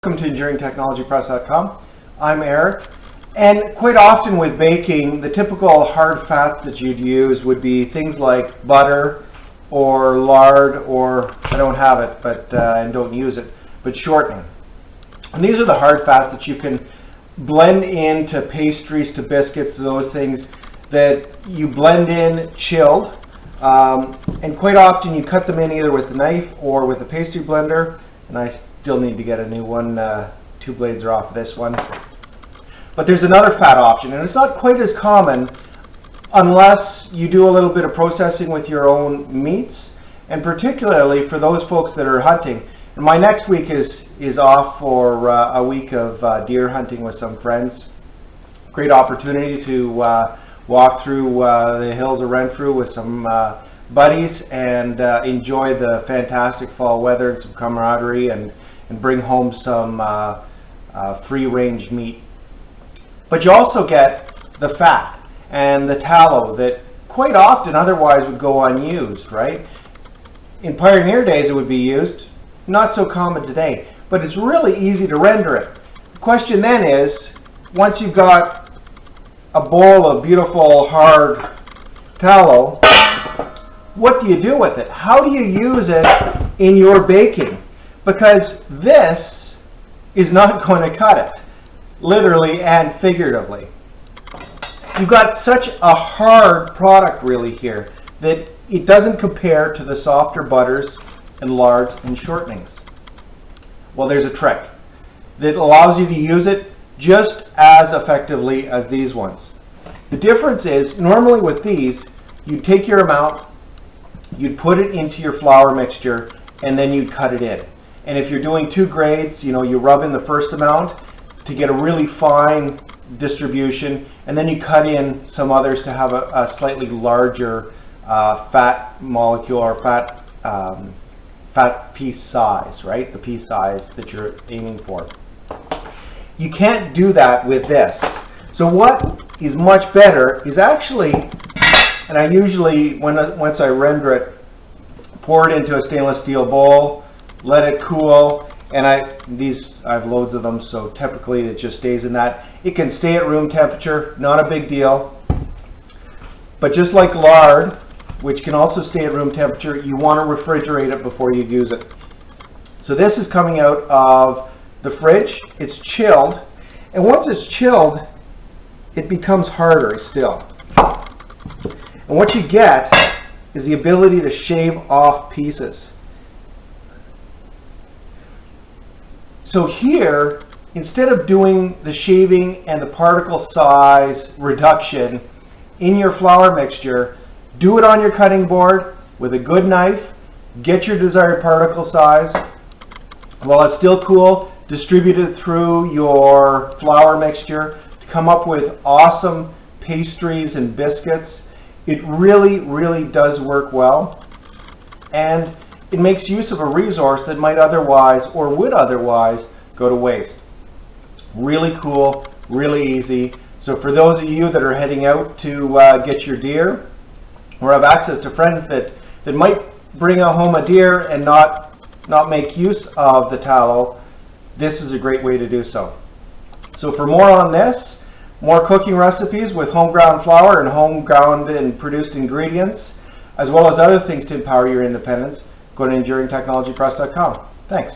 Welcome to EnduringTechnologyPress.com. I'm Eric, and quite often with baking, the typical hard fats that you'd use would be things like butter or lard, or I don't have it, and don't use it, but shortening. And these are the hard fats that you can blend into pastries, to biscuits, to those things that you blend in chilled, and quite often you cut them in either with a knife or with a pastry blender. And I still need to get a new one. 2 blades are off of this one. But there's another fat option, and it's not quite as common unless you do a little bit of processing with your own meats, and particularly for those folks that are hunting. And my next week is off for a week of deer hunting with some friends. Great opportunity to walk through the hills of Renfrew with some buddies and enjoy the fantastic fall weather and some camaraderie, and bring home some free-range meat. But you also get the fat and the tallow that quite often otherwise would go unused, right? In pioneer days it would be used, not so common today, but it's really easy to render it. The question then is, once you've got a bowl of beautiful hard tallow, what do you do with it? How do you use it in your baking? Because this is not going to cut it, literally and figuratively. You've got such a hard product really here that it doesn't compare to the softer butters and lards and shortenings. Well, there's a trick that allows you to use it just as effectively as these ones. The difference is, normally with these, you take your amount, you'd put it into your flour mixture, and then you'd cut it in. And if you're doing 2 grades, you rub in the first amount to get a really fine distribution, and then you cut in some others to have a slightly larger fat molecule, or fat piece size, right? The piece size that you're aiming for. You can't do that with this. So what is much better is actually, and I usually, once I render it, pour it into a stainless steel bowl, let it cool, and I have loads of them, so typically it just stays in that. It can stay at room temperature, not a big deal. But just like lard, which can also stay at room temperature, you want to refrigerate it before you use it. So this is coming out of the fridge. It's chilled, and once it's chilled, it becomes harder still. And what you get is the ability to shave off pieces. So here, instead of doing the shaving and the particle size reduction in your flour mixture, do it on your cutting board with a good knife, get your desired particle size. While it's still cool, distribute it through your flour mixture to come up with awesome pastries and biscuits. It really, really does work well, and it makes use of a resource that might otherwise, or would otherwise, go to waste. Really cool, really easy. So for those of you that are heading out to get your deer, or have access to friends that might bring home a deer and not make use of the tallow, this is a great way to do so. So for more on this, more cooking recipes with home ground flour and home ground and produced ingredients, as well as other things to empower your independence, go to EnduringTechnologyPress.com. Thanks.